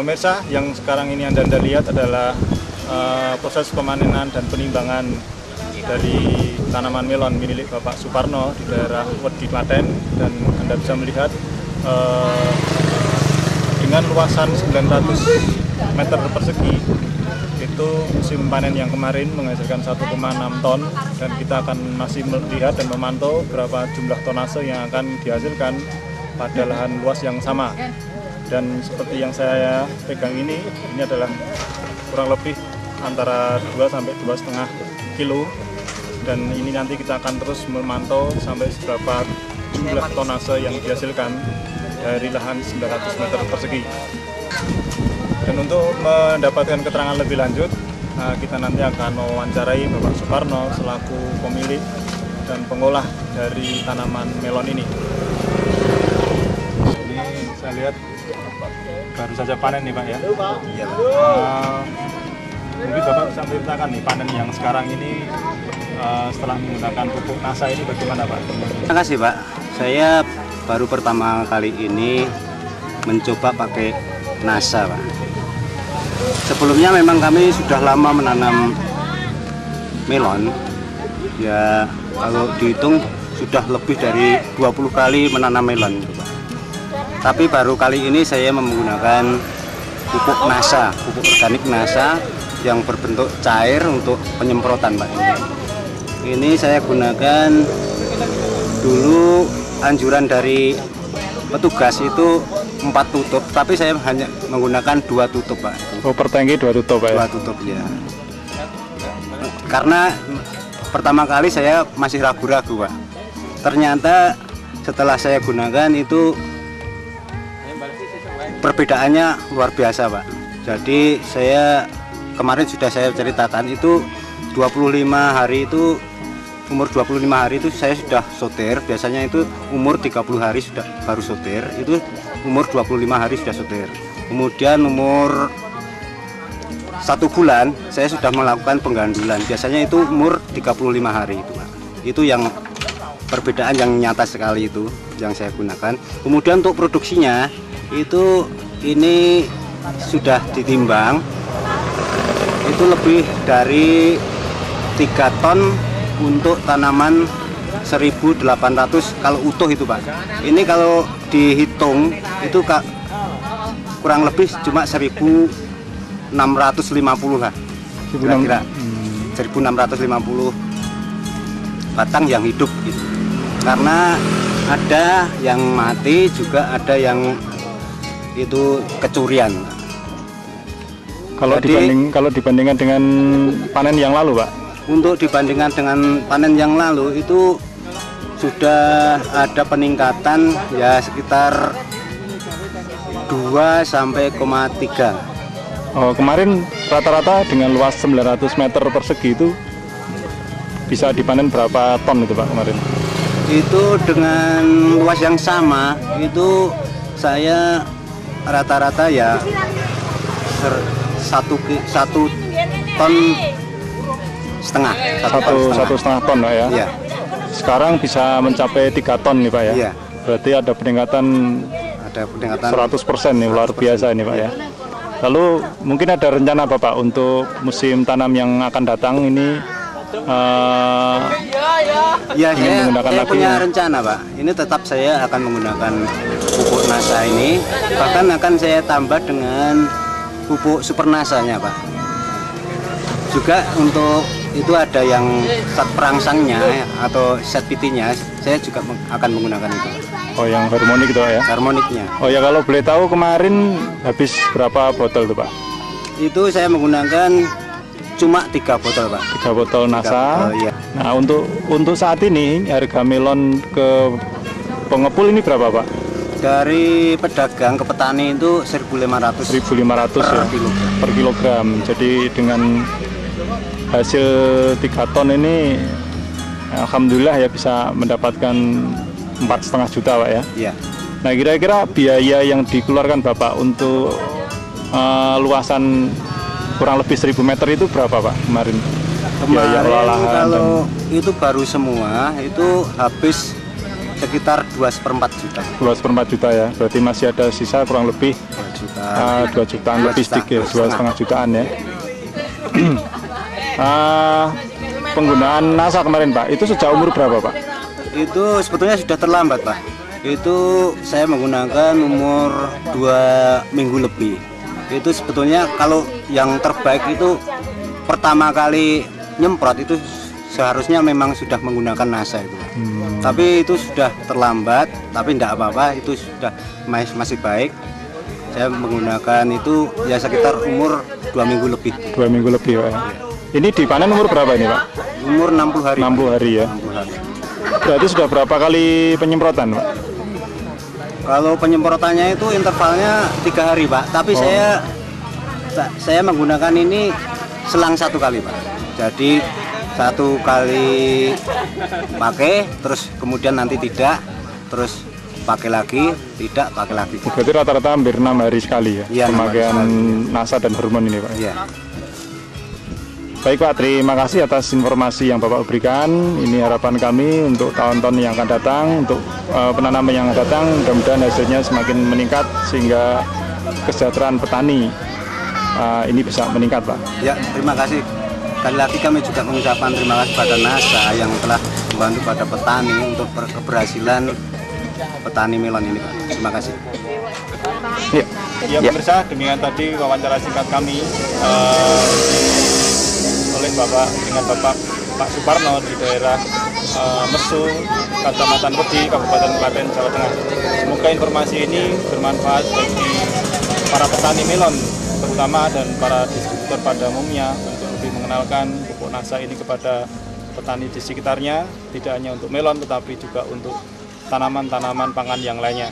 Pemirsa, yang sekarang ini Anda lihat adalah proses pemanenan dan penimbangan dari tanaman melon milik Bapak Suparno di daerah Wedi Klaten, dan Anda bisa melihat dengan luasan 900 meter persegi itu musim panen yang kemarin menghasilkan 1,6 ton, dan kita akan masih melihat dan memantau berapa jumlah tonase yang akan dihasilkan pada lahan luas yang sama. Dan seperti yang saya pegang ini adalah kurang lebih antara 2 sampai 2,5 kilo, dan ini nanti kita akan terus memantau sampai seberapa jumlah tonase yang dihasilkan dari lahan 900 meter persegi. Dan untuk mendapatkan keterangan lebih lanjut, kita nanti akan mewawancarai Bapak Suparno selaku pemilik dan pengolah dari tanaman melon ini. Ini saya lihat baru saja panen nih Pak ya. Iya. Mungkin Bapak bisa menceritakan nih panen yang sekarang ini setelah menggunakan pupuk NASA ini bagaimana Pak? Terima kasih Pak. Saya baru pertama kali ini mencoba pakai NASA Pak. Sebelumnya memang kami sudah lama menanam melon. Ya kalau dihitung sudah lebih dari 20 kali menanam melon Pak. Tapi baru kali ini saya menggunakan pupuk NASA, pupuk organik NASA yang berbentuk cair untuk penyemprotan Pak. Ini saya gunakan dulu anjuran dari petugas itu 4 tutup, tapi saya hanya menggunakan 2 tutup Pak. Oh, per tangki 2 tutup Pak ya? 2 tutup ya. Karena pertama kali saya masih ragu-ragu Pak. Ternyata setelah saya gunakan itu perbedaannya luar biasa Pak. Jadi saya kemarin sudah saya ceritakan itu 25 hari itu, umur 25 hari itu saya sudah soter. Biasanya itu umur 30 hari sudah baru soter, itu umur 25 hari sudah soter. Kemudian umur 1 bulan saya sudah melakukan penggandulan. Biasanya itu umur 35 hari itu Pak. Itu yang perbedaan yang nyata sekali itu yang saya gunakan. Kemudian untuk produksinya itu ini sudah ditimbang, itu lebih dari 3 ton untuk tanaman 1.800 kalau utuh itu Pak. Ini kalau dihitung itu kurang lebih cuma 1.650 lah kira-kira. 1.650 batang yang hidup gitu. Karena ada yang mati juga ada yang itu kecurian. Kalau dibandingkan dengan panen yang lalu Pak? Untuk dibandingkan dengan panen yang lalu itu sudah ada peningkatan ya sekitar 2 sampai 3. Oh, kemarin rata-rata dengan luas 900 meter persegi itu bisa dipanen berapa ton itu Pak kemarin? Itu dengan luas yang sama itu saya rata-rata ya 1 ton setengah. 1,5 ton Pak ya? Iya. Sekarang bisa mencapai 3 ton nih Pak ya? Iya. Berarti ada peningkatan 100% nih, luar biasa ini Pak ya. Lalu mungkin ada rencana Bapak untuk musim tanam yang akan datang ini ya, saya punya lagi rencana Pak. Ini tetap saya akan menggunakan pupuk NASA ini, bahkan akan saya tambah dengan pupuk super NASA-nya Pak. Juga untuk itu ada yang set perangsangnya atau set PT-nya, saya juga akan menggunakan itu. Oh, yang harmonik itu ya? Harmoniknya. Oh ya, kalau boleh tahu kemarin habis berapa botol tuh Pak? Itu saya menggunakan cuma 3 botol Pak. 3 botol NASA. Iya. Nah, untuk saat ini harga melon ke pengepul ini berapa Pak? Dari pedagang ke petani itu 1.500. 1.500 ya per kilogram. Jadi dengan hasil 3 ton ini alhamdulillah ya bisa mendapatkan 4,5 juta Pak ya. Iya. Nah, kira-kira biaya yang dikeluarkan Bapak untuk luasan kurang lebih 1.000 meter itu berapa Pak kemarin? Kemarin kalau itu baru semua itu habis sekitar 2,4 juta. 2,4 juta ya. Berarti masih ada sisa kurang lebih 2 jutaan lebih sedikit, 2,5 jutaan ya. Penggunaan NASA kemarin Pak, itu sejak umur berapa Pak? Itu sebetulnya sudah terlambat Pak. Itu saya menggunakan umur 2 minggu lebih. Itu sebetulnya kalau yang terbaik itu pertama kali nyemprot itu seharusnya memang sudah menggunakan NASA itu. Tapi itu sudah terlambat, tapi tidak apa-apa, itu sudah masih baik. Saya menggunakan itu ya sekitar umur 2 minggu lebih. 2 minggu lebih Pak. Ini dipanen umur berapa ini Pak? Umur 60 hari. 60 hari ya. 60 hari. Berarti sudah berapa kali penyemprotan Pak? Kalau penyemprotannya itu intervalnya 3 hari Pak. Tapi saya menggunakan ini selang 1 kali Pak. Jadi 1 kali pakai, terus kemudian nanti tidak, terus pakai lagi, tidak, pakai lagi. Berarti rata-rata hampir 6 hari sekali ya, ya pemakaian NASA dan hormon ini Pak. Ya. Baik Pak, terima kasih atas informasi yang Bapak berikan. Ini harapan kami untuk tahun-tahun yang akan datang, untuk penanaman yang akan datang, mudah-mudahan hasilnya semakin meningkat sehingga kesejahteraan petani ini bisa meningkat Pak. Ya, terima kasih. Sekali lagi kami juga mengucapkan terima kasih pada NASA yang telah membantu pada petani untuk keberhasilan petani melon ini Pak. Terima kasih. Ya pemirsa, demikian tadi wawancara singkat kami oleh dengan Bapak Pak Suparno di daerah Mesu, Kecamatan Wedi, Kabupaten Klaten, Jawa Tengah. Semoga informasi ini bermanfaat bagi para petani melon terutama dan para distributor pada umumnya untuk lebih mengenalkan pupuk NASA ini kepada petani di sekitarnya, tidak hanya untuk melon tetapi juga untuk tanaman-tanaman pangan yang lainnya.